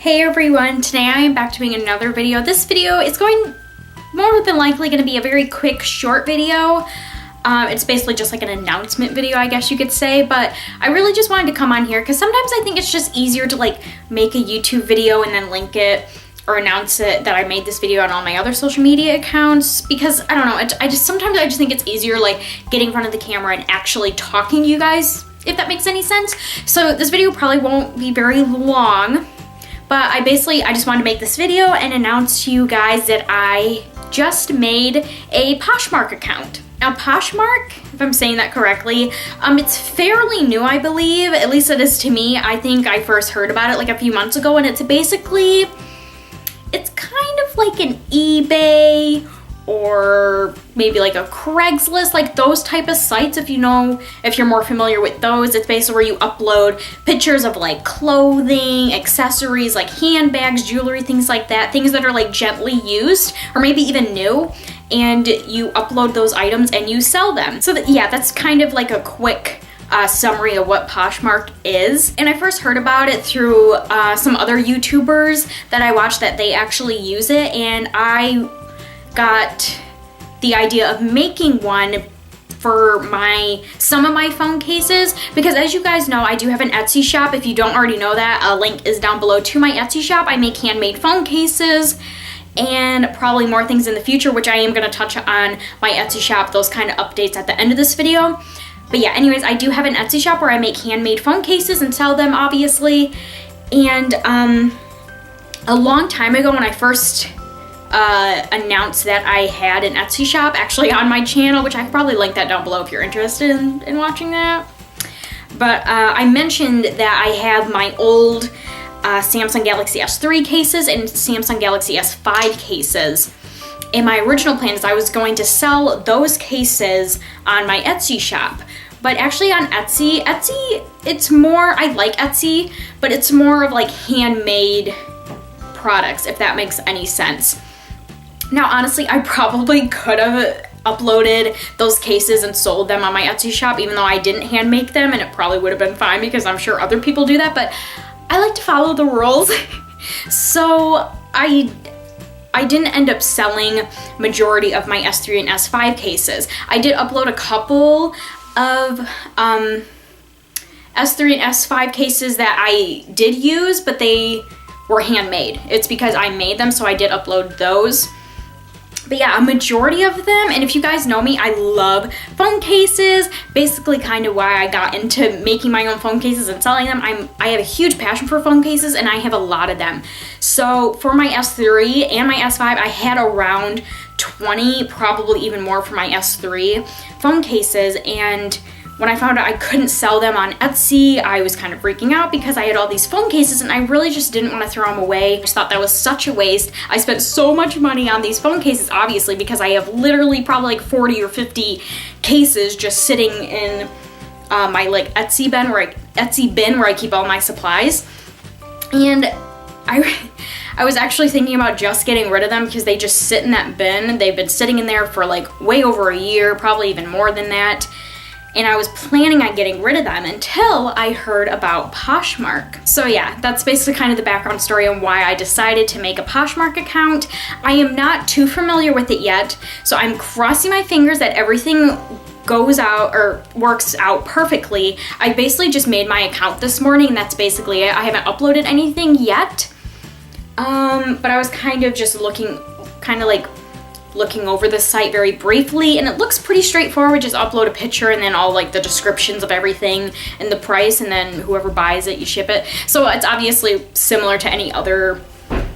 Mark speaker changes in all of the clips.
Speaker 1: Hey everyone, today I am back doing another video. This video is more than likely going to be a very quick, short video. It's basically just like an announcement video, I guess you could say, but I really just wanted to come on here because sometimes I think it's just easier to like make a YouTube video and then link it or announce it that I made this video on all my other social media accounts, because I don't know, sometimes I just think it's easier like getting in front of the camera and actually talking to you guys, if that makes any sense. So this video probably won't be very long. But I just wanted to make this video and announce to you guys that I just made a Poshmark account. Now Poshmark, if I'm saying that correctly, it's fairly new, I believe. At least it is to me. I think I first heard about it like a few months ago, and it's kind of like an eBay or maybe like a Craigslist, like those type of sites. If you're more familiar with those, it's basically where you upload pictures of like clothing, accessories, like handbags, jewelry, things like that, things that are like gently used or maybe even new, and you upload those items and you sell them. So that's kind of like a quick summary of what Poshmark is. And I first heard about it through some other YouTubers that I watched that they actually use it, and I got the idea of making one for some of my phone cases, because as you guys know, I do have an Etsy shop. If you don't already know that, a link is down below to my Etsy shop. I make handmade phone cases and probably more things in the future, which I am going to touch on my Etsy shop, those kind of updates at the end of this video. But yeah, anyways, I do have an Etsy shop where I make handmade phone cases and sell them, obviously. And a long time ago, when I first announced that I had an Etsy shop actually on my channel, which I could probably link that down below if you're interested in watching that. But I mentioned that I have my old Samsung Galaxy S3 cases and Samsung Galaxy S5 cases. And my original plan is I was going to sell those cases on my Etsy shop. But actually on Etsy, it's more, I like Etsy, but it's more of like handmade products, if that makes any sense. Now, honestly, I probably could have uploaded those cases and sold them on my Etsy shop, even though I didn't hand make them, and it probably would have been fine because I'm sure other people do that, but I like to follow the rules. So I didn't end up selling majority of my S3 and S5 cases. I did upload a couple of S3 and S5 cases that I did use, but they were handmade. It's because I made them, so I did upload those. But yeah, a majority of them, and if you guys know me, I love phone cases. Basically kind of why I got into making my own phone cases and selling them. I have a huge passion for phone cases, and I have a lot of them. So for my S3 and my S5, I had around 20, probably even more for my S3 phone cases, and when I found out I couldn't sell them on Etsy, I was kind of freaking out because I had all these phone cases and I really just didn't want to throw them away. I just thought that was such a waste. I spent so much money on these phone cases, obviously, because I have literally probably like 40 or 50 cases just sitting in my like Etsy bin where I keep all my supplies. And I was actually thinking about just getting rid of them because they just sit in that bin. They've been sitting in there for like way over a year, probably even more than that. And I was planning on getting rid of them until I heard about Poshmark. So yeah, that's basically kind of the background story on why I decided to make a Poshmark account. I am not too familiar with it yet, so I'm crossing my fingers that everything goes out or works out perfectly. I basically just made my account this morning, and that's basically it. I haven't uploaded anything yet, but I was kind of just looking over the site very briefly, and it looks pretty straightforward. Just upload a picture and then all like the descriptions of everything and the price, and then whoever buys it, you ship it. So it's obviously similar to any other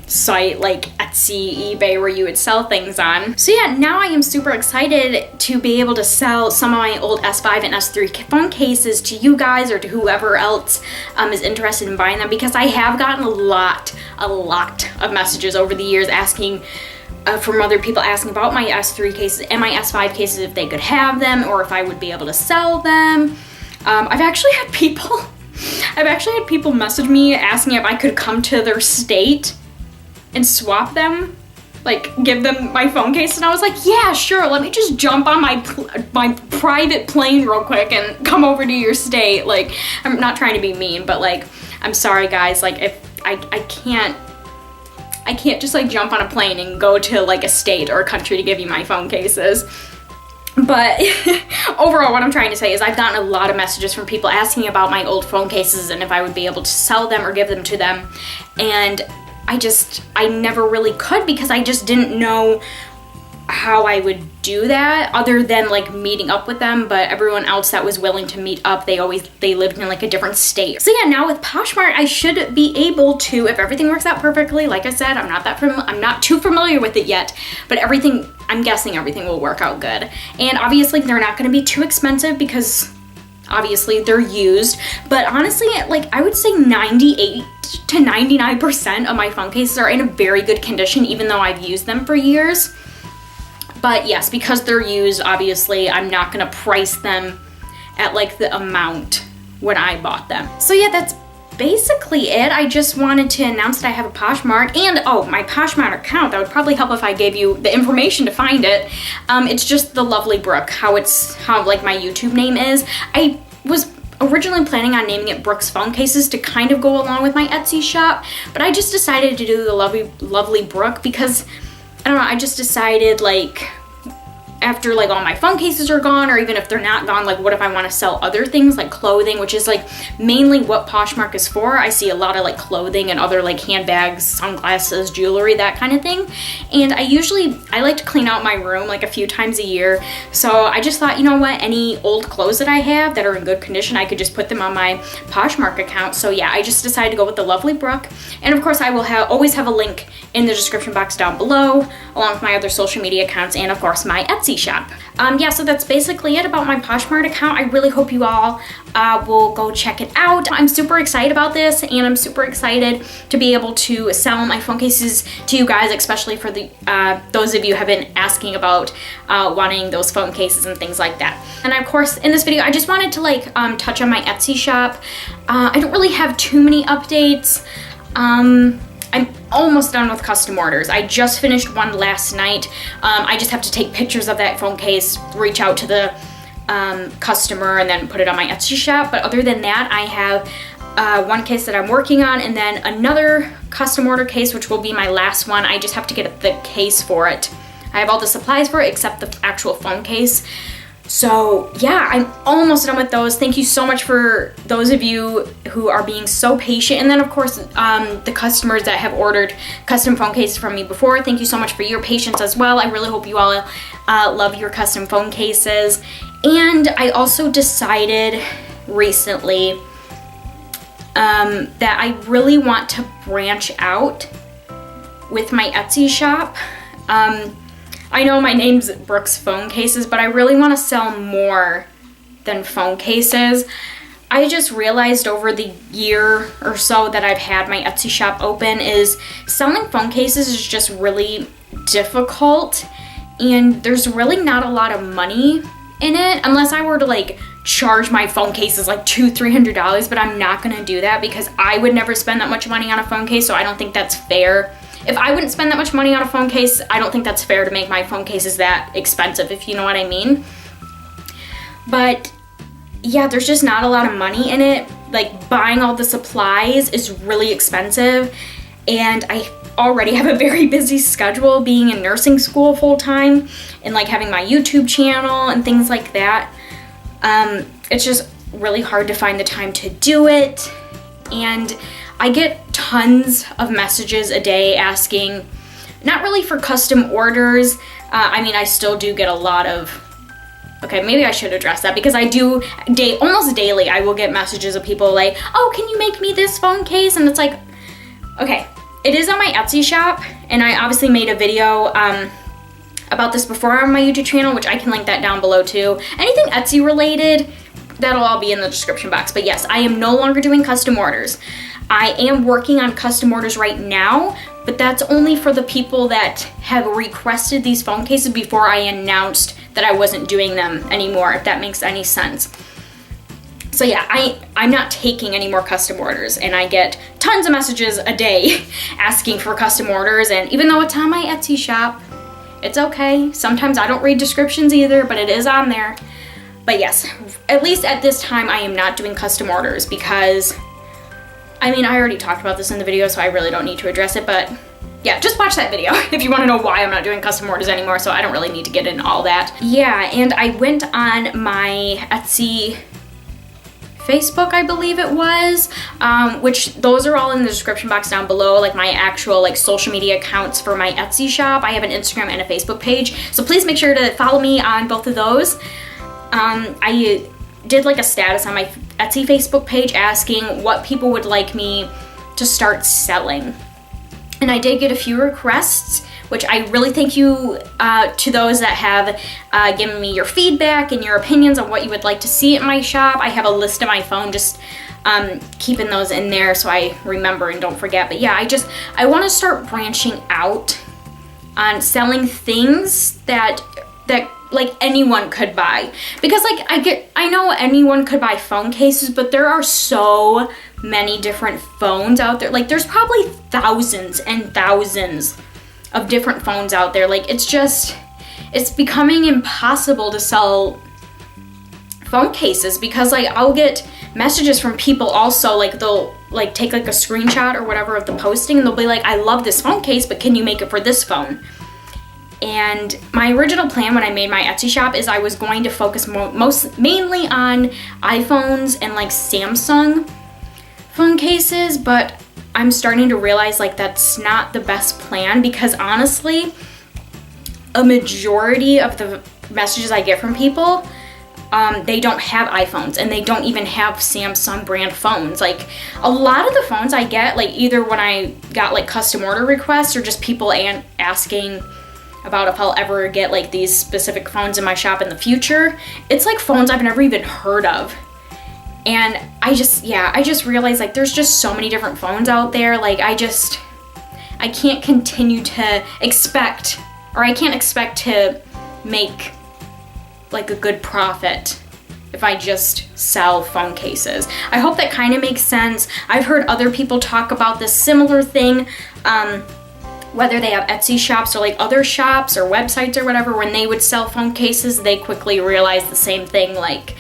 Speaker 1: site like Etsy, eBay, where you would sell things on. So yeah, now I am super excited to be able to sell some of my old S5 and S3 phone cases to you guys or to whoever else is interested in buying them, because I have gotten a lot of messages over the years asking from other people asking about my S3 cases and my S5 cases, if they could have them or if I would be able to sell them. I've actually had people message me asking if I could come to their state and swap them, like give them my phone case, and I was like, yeah, sure, let me just jump on my private plane real quick and come over to your state. Like, I'm not trying to be mean, but like, I'm sorry guys, like I can't just like jump on a plane and go to like a state or a country to give you my phone cases. But overall, what I'm trying to say is I've gotten a lot of messages from people asking about my old phone cases and if I would be able to sell them or give them to them. And I never really could because I just didn't know how I would do that other than like meeting up with them. But everyone else that was willing to meet up, they lived in like a different state. So yeah, now with Poshmark, I should be able to, if everything works out perfectly, like I said, I'm not too familiar with it yet, but I'm guessing everything will work out good. And obviously they're not going to be too expensive because obviously they're used, but honestly, like I would say 98 to 99% of my phone cases are in a very good condition, even though I've used them for years. But yes, because they're used, obviously, I'm not gonna price them at like the amount when I bought them. So yeah, that's basically it. I just wanted to announce that I have a Poshmark and my Poshmark account. That would probably help if I gave you the information to find it. It's just the Lovely Brooke, how like my YouTube name is. I was originally planning on naming it Brooke's Phone Cases to kind of go along with my Etsy shop, but I just decided to do the Lovely Brooke because I don't know, I just decided like after like all my phone cases are gone, or even if they're not gone, like what if I want to sell other things like clothing, which is like mainly what Poshmark is for. I see a lot of like clothing and other like handbags, sunglasses, jewelry, that kind of thing. And I like to clean out my room like a few times a year. So I just thought, you know what, any old clothes that I have that are in good condition, I could just put them on my Poshmark account. So yeah, I just decided to go with the Lovely Brooke. And of course I will always have a link in the description box down below, along with my other social media accounts and of course my Etsy shop. Yeah, so that's basically it about my Poshmark account. I really hope you all will go check it out. I'm super excited about this, and I'm super excited to be able to sell my phone cases to you guys, especially for the those of you who have been asking about wanting those phone cases and things like that. And of course, in this video, I just wanted to like touch on my Etsy shop. I don't really have too many updates. I'm almost done with custom orders. I just finished one last night. I just have to take pictures of that phone case, reach out to the customer, and then put it on my Etsy shop. But other than that, I have one case that I'm working on, and then another custom order case, which will be my last one. I just have to get the case for it. I have all the supplies for it except the actual phone case. So yeah, I'm almost done with those. Thank you so much for those of you who are being so patient. And then of course, the customers that have ordered custom phone cases from me before, thank you so much for your patience as well. I really hope you all love your custom phone cases. And I also decided recently that I really want to branch out with my Etsy shop. I know my name's Brooke's Phone Cases, but I really want to sell more than phone cases. I just realized over the year or so that I've had my Etsy shop open is selling phone cases is just really difficult, and there's really not a lot of money in it unless I were to like charge my phone cases like $200-300, but I'm not gonna do that because I would never spend that much money on a phone case, so I don't think that's fair. If I wouldn't spend that much money on a phone case, I don't think that's fair to make my phone cases that expensive, if you know what I mean. But yeah, there's just not a lot of money in it. Like buying all the supplies is really expensive, and I already have a very busy schedule being in nursing school full time and like having my YouTube channel and things like that. It's just really hard to find the time to do it, and I get tons of messages a day asking, not really for custom orders. I mean, I still do get a lot of, okay, maybe I should address that because I do, almost daily, I will get messages of people like, oh, can you make me this phone case? And it's like, okay, it is on my Etsy shop, and I obviously made a video about this before on my YouTube channel, which I can link that down below too. Anything Etsy related, that'll all be in the description box. But yes, I am no longer doing custom orders. I am working on custom orders right now, but that's only for the people that have requested these phone cases before I announced that I wasn't doing them anymore, if that makes any sense. So yeah, I'm not taking any more custom orders, and I get tons of messages a day asking for custom orders, and even though it's on my Etsy shop, it's okay. Sometimes I don't read descriptions either, but it is on there. But yes, at least at this time, I am not doing custom orders because I mean, I already talked about this in the video, so I really don't need to address it, but yeah, just watch that video if you want to know why I'm not doing custom orders anymore, so I don't really need to get into all that. Yeah, and I went on my Etsy Facebook, I believe it was, which those are all in the description box down below, like my actual like social media accounts for my Etsy shop. I have an Instagram and a Facebook page, so please make sure to follow me on both of those. I did like a status on my Etsy Facebook page asking what people would like me to start selling. And I did get a few requests, which I really thank you to those that have given me your feedback and your opinions on what you would like to see at my shop. I have a list on my phone, just keeping those in there so I remember and don't forget. But yeah, I want to start branching out on selling things that like anyone could buy, because like I know anyone could buy phone cases, but there are so many different phones out there. Like there's probably thousands and thousands of different phones out there. Like it's becoming impossible to sell phone cases, because like I'll get messages from people also, like they'll like take like a screenshot or whatever of the posting and they'll be like, I love this phone case, but can you make it for this phone? And my original plan when I made my Etsy shop is I was going to focus mainly on iPhones and like Samsung phone cases, but I'm starting to realize like that's not the best plan, because honestly, a majority of the messages I get from people, they don't have iPhones and they don't even have Samsung brand phones. Like a lot of the phones I get, like either when I got like custom order requests or just people asking about if I'll ever get like these specific phones in my shop in the future, it's like phones I've never even heard of. And I just realized like there's just so many different phones out there. Like I can't continue to expect, or I can't expect to make like a good profit if I just sell phone cases. I hope that kind of makes sense. I've heard other people talk about this similar thing, whether they have Etsy shops or like other shops or websites or whatever, when they would sell phone cases, they quickly realized the same thing, like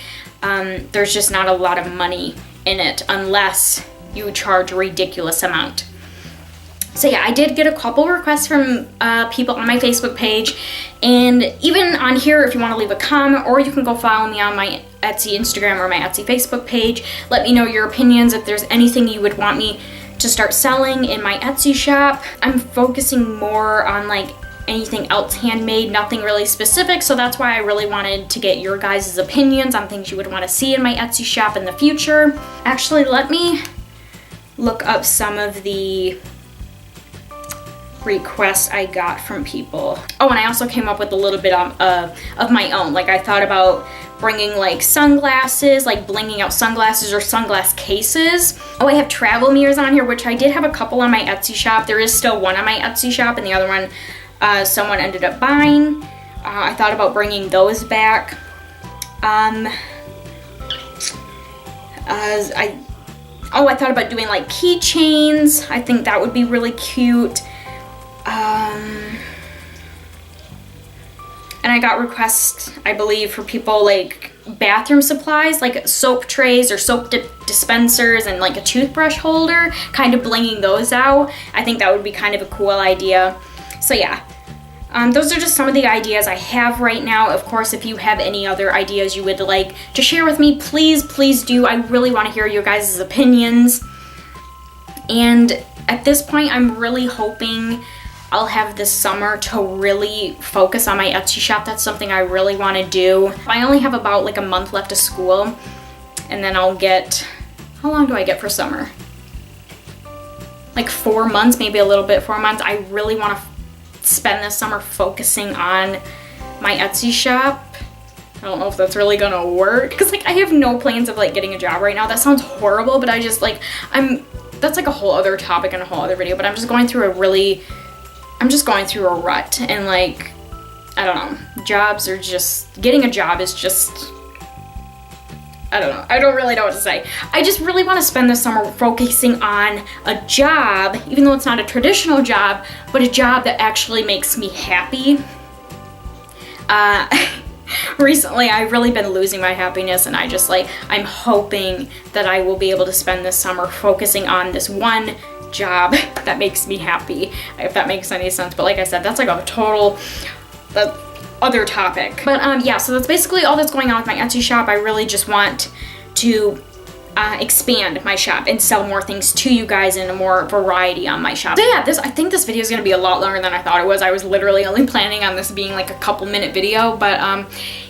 Speaker 1: there's just not a lot of money in it unless you charge a ridiculous amount. So yeah, I did get a couple requests from people on my Facebook page, and even on here, if you want to leave a comment, or you can go follow me on my Etsy Instagram or my Etsy Facebook page. Let me know your opinions, if there's anything you would want me to start selling in my Etsy shop. I'm focusing more on like anything else handmade, nothing really specific, so that's why I really wanted to get your guys' opinions on things you would want to see in my Etsy shop in the future. Actually, let me look up some of the requests I got from people. Oh, and I also came up with a little bit of my own. Like I thought about bringing like sunglasses, like blinging out sunglasses or sunglass cases. Oh, I have travel mirrors on here, which I did have a couple on my Etsy shop. There is still one on my Etsy shop, and the other one someone ended up buying. I thought about bringing those back. I thought about doing like keychains. I think that would be really cute. And I got requests, I believe, for people like bathroom supplies, like soap trays or soap dispensers and like a toothbrush holder, kind of blinging those out. I think that would be kind of a cool idea. So yeah, those are just some of the ideas I have right now. Of course, if you have any other ideas you would like to share with me, please do. I really want to hear your guys' opinions. And at this point, I'm really hoping I'll have this summer to really focus on my Etsy shop. That's something I really want to do. I only have about like a month left of school, and then I'll get, how long do I get for summer? Like 4 months, maybe a little bit, 4 months. I really want to spend this summer focusing on my Etsy shop. I don't know if that's really gonna work, because like I have no plans of like getting a job right now. That sounds horrible, but I just like, that's like a whole other topic and a whole other video, but I'm just going through a rut, and like, I don't know, getting a job is just, I don't know, I don't really know what to say. I just really want to spend the summer focusing on a job, even though it's not a traditional job, but a job that actually makes me happy. recently I've really been losing my happiness, and I'm hoping that I will be able to spend this summer focusing on this one job that makes me happy, if that makes any sense. But like I said, that's like a total other topic. But yeah, so that's basically all that's going on with my Etsy shop. I really just want to expand my shop and sell more things to you guys in a more variety on my shop. So yeah, I think this video is going to be a lot longer than I thought it was. I was literally only planning on this being like a couple minute video, but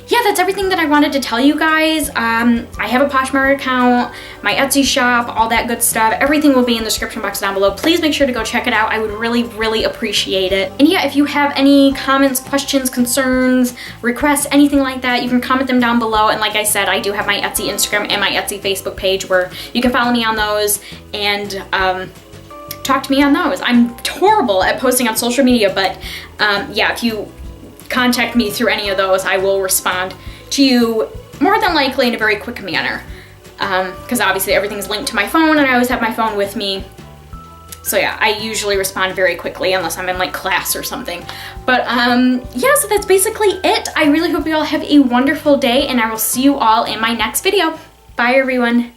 Speaker 1: yeah, that's everything that I wanted to tell you guys. I have a Poshmark account, my Etsy shop, all that good stuff. Everything will be in the description box down below. Please make sure to go check it out. I would really, really appreciate it. And yeah, if you have any comments, questions, concerns, requests, anything like that, you can comment them down below. And like I said, I do have my Etsy Instagram and my Etsy Facebook page where you can follow me on those and talk to me on those. I'm horrible at posting on social media, but yeah, if you contact me through any of those, I will respond to you more than likely in a very quick manner, because obviously everything's linked to my phone and I always have my phone with me. So yeah, I usually respond very quickly unless I'm in like class or something. But yeah, so that's basically it. I really hope you all have a wonderful day, and I will see you all in my next video. Bye everyone.